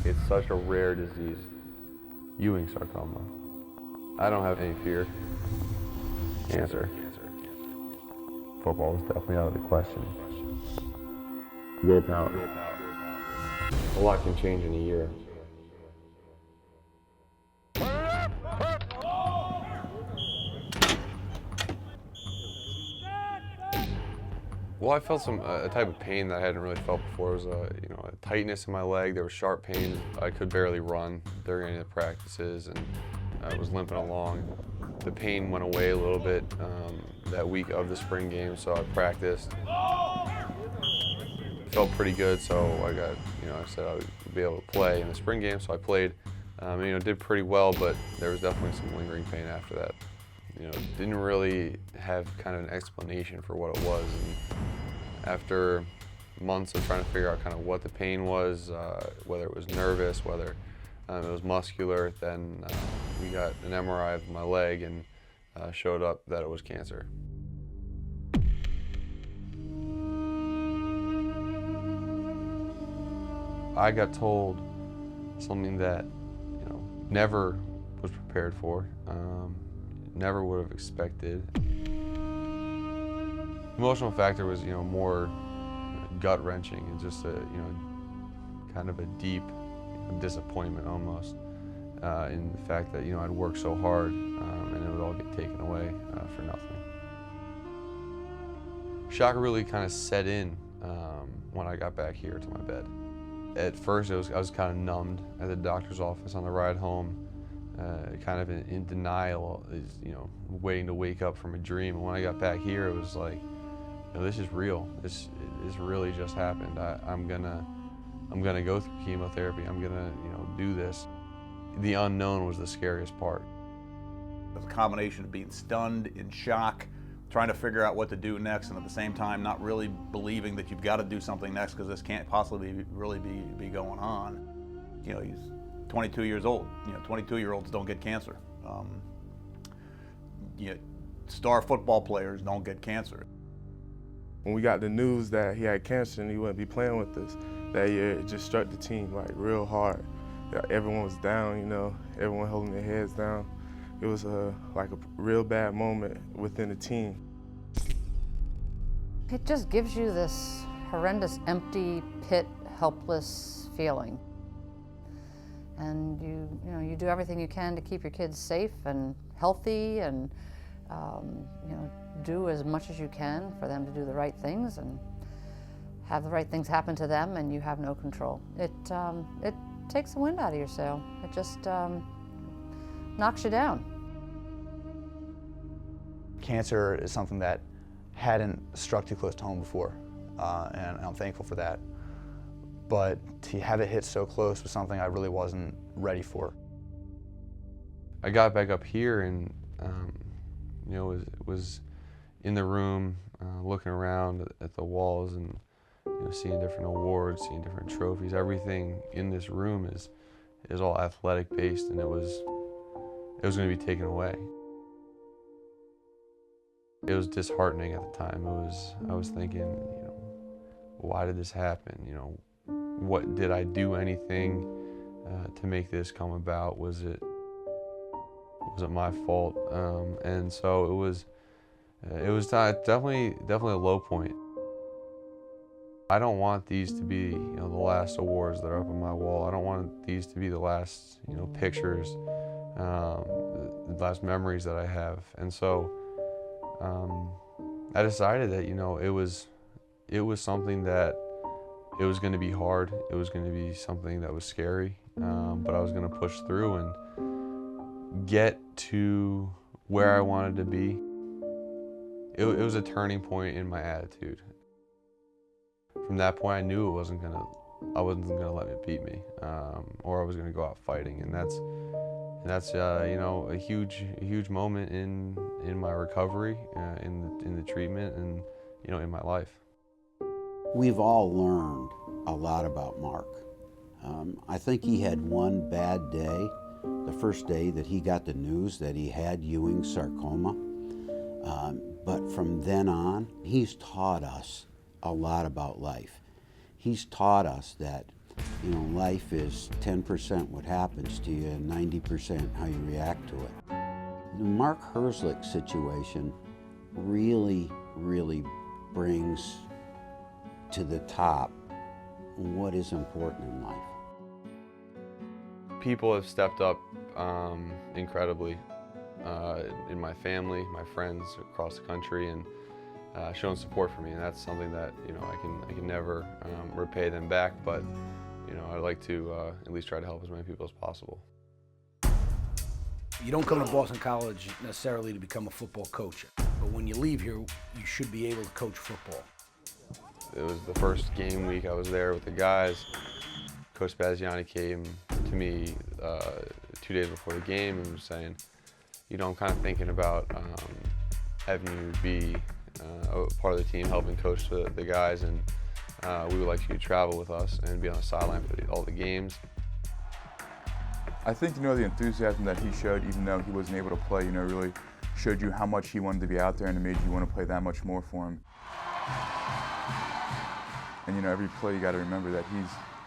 It's such a rare disease. Ewing sarcoma. I don't have any fear. Cancer. Football is definitely out of the question. Willpower. A lot can change in a year. Well, I felt a type of pain that I hadn't really felt before. It was a tightness in my leg. There was sharp pain. I could barely run during any of the practices, and I was limping along. The pain went away a little bit that week of the spring game, so I practiced. It felt pretty good, so I said I would be able to play in the spring game, so I played. Did pretty well, but there was definitely some lingering pain after that. Didn't really have kind of an explanation for what it was. And after months of trying to figure out kind of what the pain was, whether it was nervous, whether it was muscular, then we got an MRI of my leg and showed up that it was cancer. I got told something that never was prepared for. Never would have expected. Emotional factor was, more gut-wrenching and just kind of a deep disappointment almost in the fact that, I'd worked so hard and it would all get taken away for nothing. Shock really kind of set in when I got back here to my bed. At first, I was kind of numbed at the doctor's office on the ride home. Kind of in denial, waiting to wake up from a dream. And when I got back here, it was like, this is real. This really just happened. I'm gonna go through chemotherapy. I'm gonna, do this. The unknown was the scariest part. It was a combination of being stunned, in shock, trying to figure out what to do next, and at the same time, not really believing that you've got to do something next because this can't possibly really be going on. He's 22 years old. 22-year-olds don't get cancer. Star football players don't get cancer. When we got the news that he had cancer and he wouldn't be playing with us that year, it just struck the team like real hard. Everyone was down, everyone holding their heads down. It was like a real bad moment within the team. It just gives you this horrendous, empty pit, helpless feeling. And you do everything you can to keep your kids safe and healthy, and do as much as you can for them to do the right things and have the right things happen to them, and you have no control. It takes the wind out of your sail. It just knocks you down. Cancer is something that hadn't struck too close to home before, and I'm thankful for that. But to have it hit so close was something I really wasn't ready for. I got back up here and was in the room looking around at the walls and seeing different awards, seeing different trophies. Everything in this room is all athletic based, and it was going to be taken away. It was disheartening at the time. I was thinking, why did this happen? What did I do anything to make this come about? Was it my fault? And so it was definitely a low point. I don't want these to be the last awards that are up on my wall. I don't want these to be the last pictures, the last memories that I have. And so I decided that it was something that it was going to be hard. It was going to be something that was scary, but I was going to push through and get to where I wanted to be. It was a turning point in my attitude. From that point, I knew I wasn't gonna let it beat me, or I was gonna go out fighting, and that's a huge moment in my recovery, in the treatment, and in my life. We've all learned a lot about Mark. I think he had one bad day, the first day that he got the news that he had Ewing sarcoma. But from then on, he's taught us a lot about life. He's taught us that You know, life is 10% what happens to you and 90% how you react to it. The Mark Herzlich situation really brings to the top what is important in life. People have stepped up incredibly in my family, my friends across the country, and shown support for me, and that's something that I can never repay them back, but I'd like to at least try to help as many people as possible. You don't come to Boston College necessarily to become a football coach, but when you leave here, you should be able to coach football. It was the first game week I was there with the guys. Coach Spaziani came to me 2 days before the game and was saying, I'm kind of thinking about having you be a part of the team, helping coach the guys, and we would like you to travel with us and be on the sideline for all the games. I think the enthusiasm that he showed, even though he wasn't able to play, really showed you how much he wanted to be out there, and it made you want to play that much more for him. And every play you got to remember that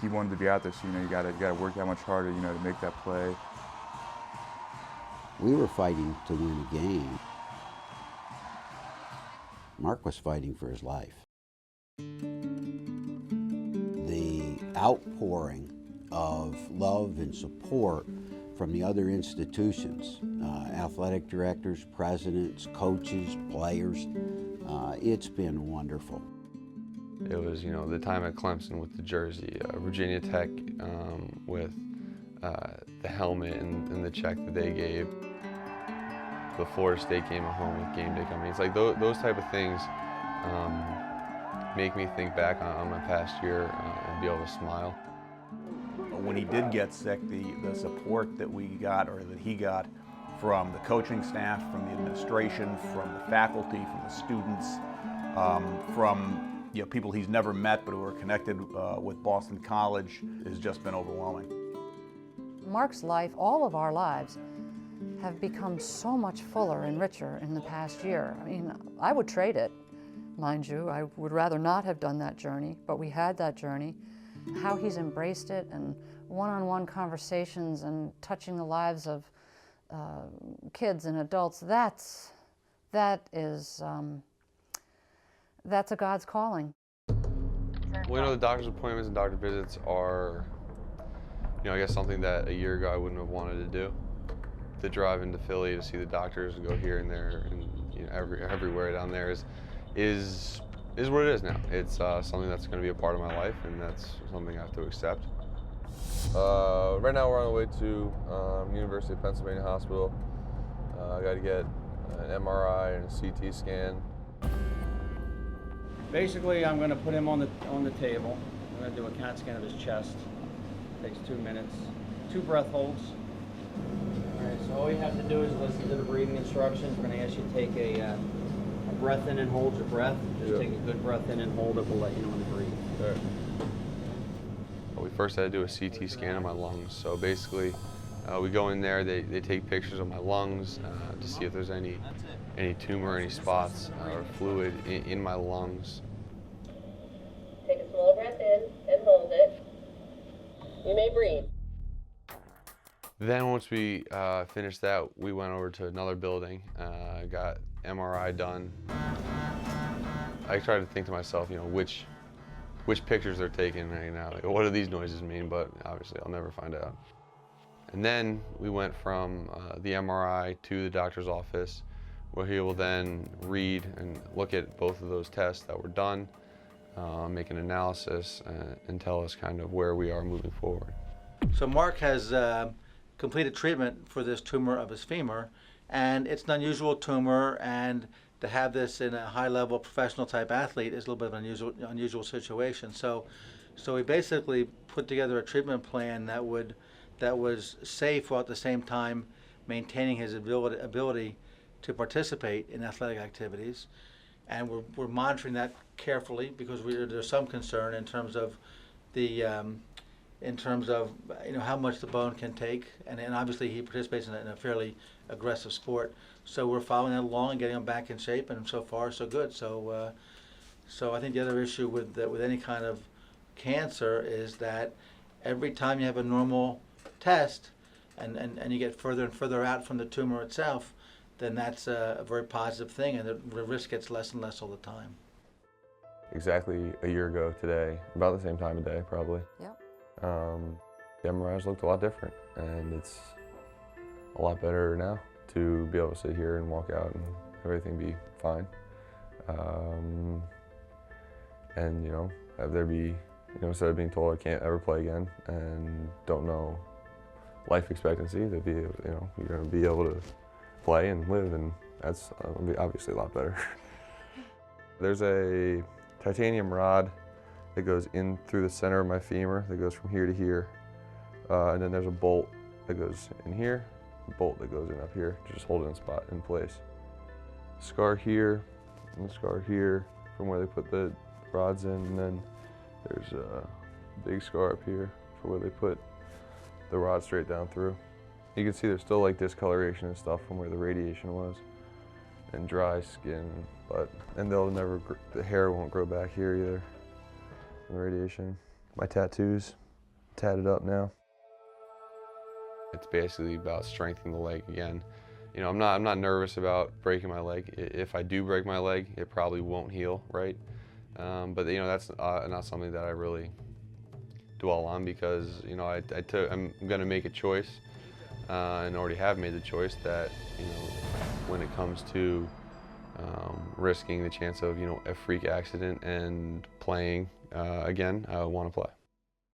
he wanted to be out there, so you got to work that much harder, to make that play. We were fighting to win a game. Mark was fighting for his life. The outpouring of love and support from the other institutions, athletic directors, presidents, coaches, players, it's been wonderful. It was, the time at Clemson with the jersey, Virginia Tech with the helmet and the check that they gave, the Florida State game at home with game day coming. It's like those type of things make me think back on my past year and be able to smile. When he did get sick, the support that we got, or that he got, from the coaching staff, from the administration, from the faculty, from the students, from people he's never met but who are connected with Boston College, has just been overwhelming. Mark's life, all of our lives, have become so much fuller and richer in the past year. I mean, I would trade it, mind you. I would rather not have done that journey, but we had that journey. How he's embraced it, and one-on-one conversations and touching the lives of kids and adults, that's a God's calling. Well, the doctor's appointments and doctor visits are, I guess something that a year ago I wouldn't have wanted to do. To drive into Philly to see the doctors and go here and there and everywhere down there is what it is now. It's something that's going to be a part of my life, and that's something I have to accept. Right now we're on the way to University of Pennsylvania Hospital. I got to get an MRI and a CT scan. Basically, I'm going to put him on the table. I'm going to do a CAT scan of his chest. Takes 2 minutes. 2 breath holds. All right, so all you have to do is listen to the breathing instructions. We're going to ask you to take a breath in and hold your breath. Just take a good breath in and hold it. We'll let you know when to breathe. All right. We first had to do a CT scan of my lungs. So basically, we go in there, they take pictures of my lungs to see if there's any tumor, any spots or fluid in my lungs. Take a small breath in and hold it. You may breathe. Then once we finished that, we went over to another building, got MRI done. I tried to think to myself, which pictures they're taking right now. Like, what do these noises mean? But obviously I'll never find out. And then we went from the MRI to the doctor's office, where he will then read and look at both of those tests that were done, make an analysis, and tell us kind of where we are moving forward. So Mark has completed treatment for this tumor of his femur, and it's an unusual tumor, and to have this in a high-level professional type athlete is a little bit of an unusual situation. So we basically put together a treatment plan that was safe while at the same time maintaining his ability to participate in athletic activities, and we're monitoring that carefully because there's some concern in terms of how much the bone can take, and obviously he participates in a fairly aggressive sport. So we're following that along and getting him back in shape, and so far so good. So I think the other issue with any kind of cancer is that every time you have a normal test and you get further and further out from the tumor itself, then that's a very positive thing, and the risk gets less and less all the time. Exactly a year ago today, about the same time of day probably. Yep. The MRIs looked a lot different, and it's a lot better now to be able to sit here and walk out and everything be fine. And have there be, instead of being told I can't ever play again and don't know life expectancy, to be, you're going to be able to play and live, and that's obviously a lot better. There's a titanium rod that goes in through the center of my femur that goes from here to here, and then there's a bolt that goes in here, a bolt that goes in up here to just hold it in place. Scar here, and the scar here from where they put the rods in, and then there's a big scar up here for where they put the rod straight down through. You can see there's still like discoloration and stuff from where the radiation was, and dry skin, and the hair won't grow back here either from the radiation. My tattoos tatted up now. It's basically about strengthening the leg again. I'm not nervous about breaking my leg. If I do break my leg, it probably won't heal, right? But that's not something that I really dwell on, because I'm going to make a choice, and already have made the choice that when it comes to risking the chance of a freak accident and playing again, I want to play.